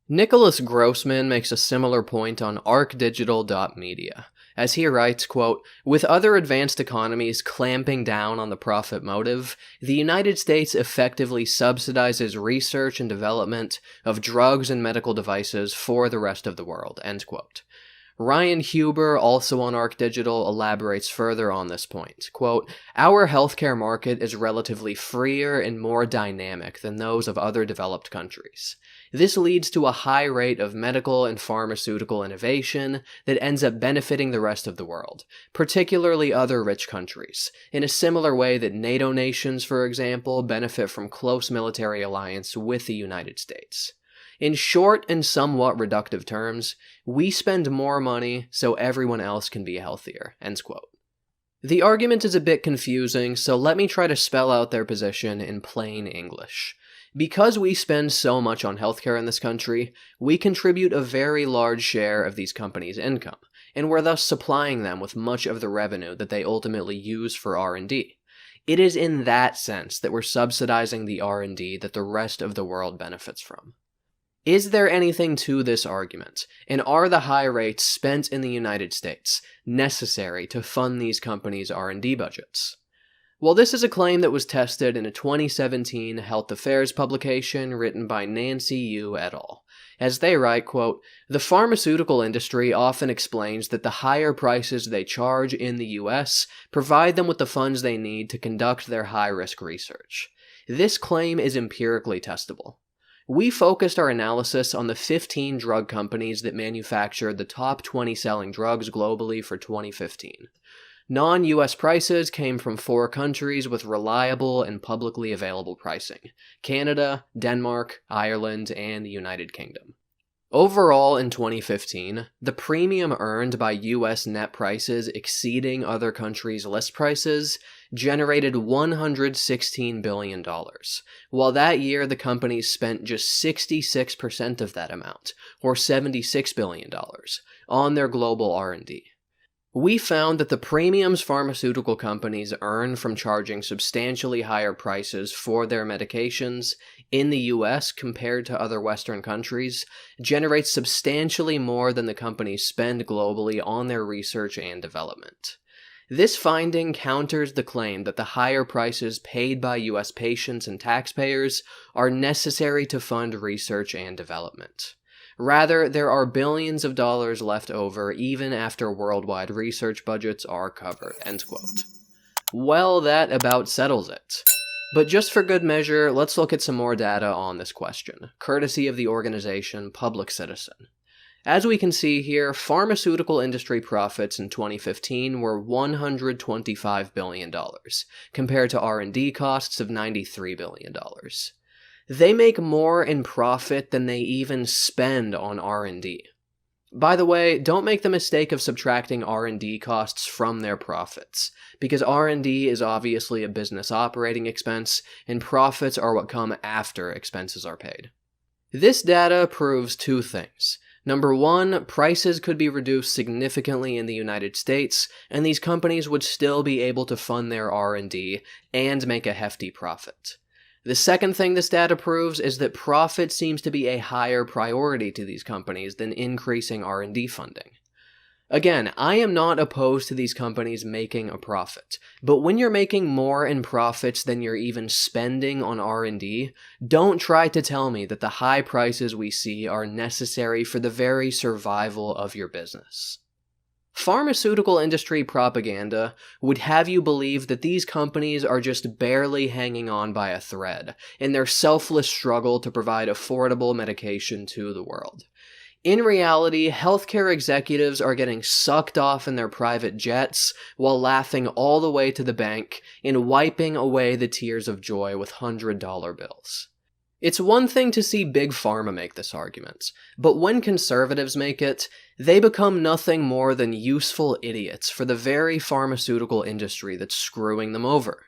Nicholas Grossman makes a similar point on arcdigital.media, as he writes, quote, "With other advanced economies clamping down on the profit motive, the United States effectively subsidizes research and development of drugs and medical devices for the rest of the world," end quote. Ryan Huber, also on Arc Digital, elaborates further on this point. Quote, "Our healthcare market is relatively freer and more dynamic than those of other developed countries. This leads to a high rate of medical and pharmaceutical innovation that ends up benefiting the rest of the world, particularly other rich countries, in a similar way that NATO nations, for example, benefit from close military alliance with the United States. In short and somewhat reductive terms, we spend more money so everyone else can be healthier," end quote. The argument is a bit confusing, so let me try to spell out their position in plain English. Because we spend so much on healthcare in this country, we contribute a very large share of these companies' income, and we're thus supplying them with much of the revenue that they ultimately use for R&D. It is in that sense that we're subsidizing the R&D that the rest of the world benefits from. Is there anything to this argument, and are the high rates spent in the United States necessary to fund these companies' R&D budgets? Well, this is a claim that was tested in a 2017 Health Affairs publication written by Nancy Yu et al. As they write, quote, "The pharmaceutical industry often explains that the higher prices they charge in the US provide them with the funds they need to conduct their high-risk research. This claim is empirically testable. We focused our analysis on the 15 drug companies that manufactured the top 20 selling drugs globally for 2015. Non-US prices came from 4 countries with reliable and publicly available pricing: Canada, Denmark, Ireland, and the United Kingdom. Overall, in 2015, the premium earned by US net prices exceeding other countries' list prices generated $116 billion, while that year the companies spent just 66% of that amount, or $76 billion, on their global R&D. We found that the premiums pharmaceutical companies earn from charging substantially higher prices for their medications in the US compared to other Western countries generates substantially more than the companies spend globally on their research and development. This finding counters the claim that the higher prices paid by US patients and taxpayers are necessary to fund research and development. Rather, there are billions of dollars left over even after worldwide research budgets are covered," end quote. Well, that about settles it. But just for good measure, let's look at some more data on this question, courtesy of the organization Public Citizen. As we can see here, pharmaceutical industry profits in 2015 were $125 billion, compared to R&D costs of $93 billion. They make more in profit than they even spend on R&D. By the way, don't make the mistake of subtracting R&D costs from their profits, because R&D is obviously a business operating expense, and profits are what come after expenses are paid. This data proves 2 things. Number 1, prices could be reduced significantly in the United States, and these companies would still be able to fund their R&D and make a hefty profit. The second thing this data proves is that profit seems to be a higher priority to these companies than increasing R&D funding. Again, I am not opposed to these companies making a profit, but when you're making more in profits than you're even spending on R&D, don't try to tell me that the high prices we see are necessary for the very survival of your business. Pharmaceutical industry propaganda would have you believe that these companies are just barely hanging on by a thread in their selfless struggle to provide affordable medication to the world. In reality, healthcare executives are getting sucked off in their private jets while laughing all the way to the bank and wiping away the tears of joy with $100 bills. It's one thing to see Big Pharma make this argument, but when conservatives make it, they become nothing more than useful idiots for the very pharmaceutical industry that's screwing them over.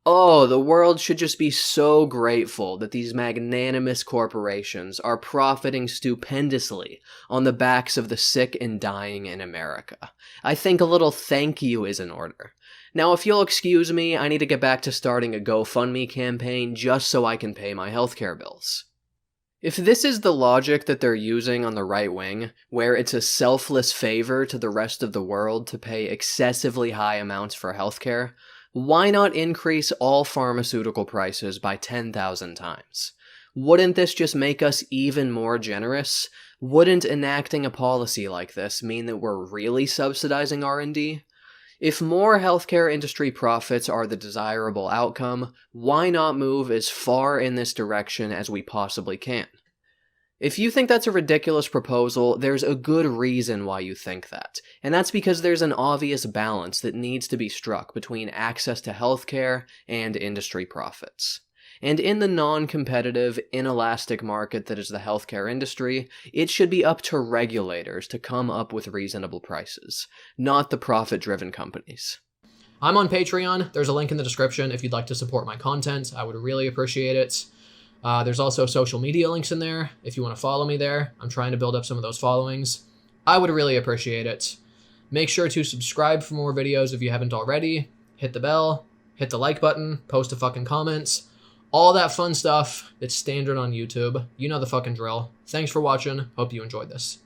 Oh, the world should just be so grateful that these magnanimous corporations are profiting stupendously on the backs of the sick and dying in America. I think a little thank you is in order. Now, if you'll excuse me, I need to get back to starting a GoFundMe campaign just so I can pay my healthcare bills. If this is the logic that they're using on the right wing, where it's a selfless favor to the rest of the world to pay excessively high amounts for healthcare, why not increase all pharmaceutical prices by 10,000 times? Wouldn't this just make us even more generous? Wouldn't enacting a policy like this mean that we're really subsidizing R&D? If more healthcare industry profits are the desirable outcome, why not move as far in this direction as we possibly can? If you think that's a ridiculous proposal, there's a good reason why you think that, and that's because there's an obvious balance that needs to be struck between access to healthcare and industry profits. And in the non-competitive, inelastic market that is the healthcare industry, it should be up to regulators to come up with reasonable prices, not the profit-driven companies. I'm on Patreon. There's a link in the description if you'd like to support my content. I would really appreciate it. There's also social media links in there if you want to follow me there. I'm trying to build up some of those followings. I would really appreciate it. Make sure to subscribe for more videos if you haven't already. Hit the bell, hit the like button, post a fucking comments. All that fun stuff that's standard on YouTube. You know the fucking drill. Thanks for watching. Hope you enjoyed this.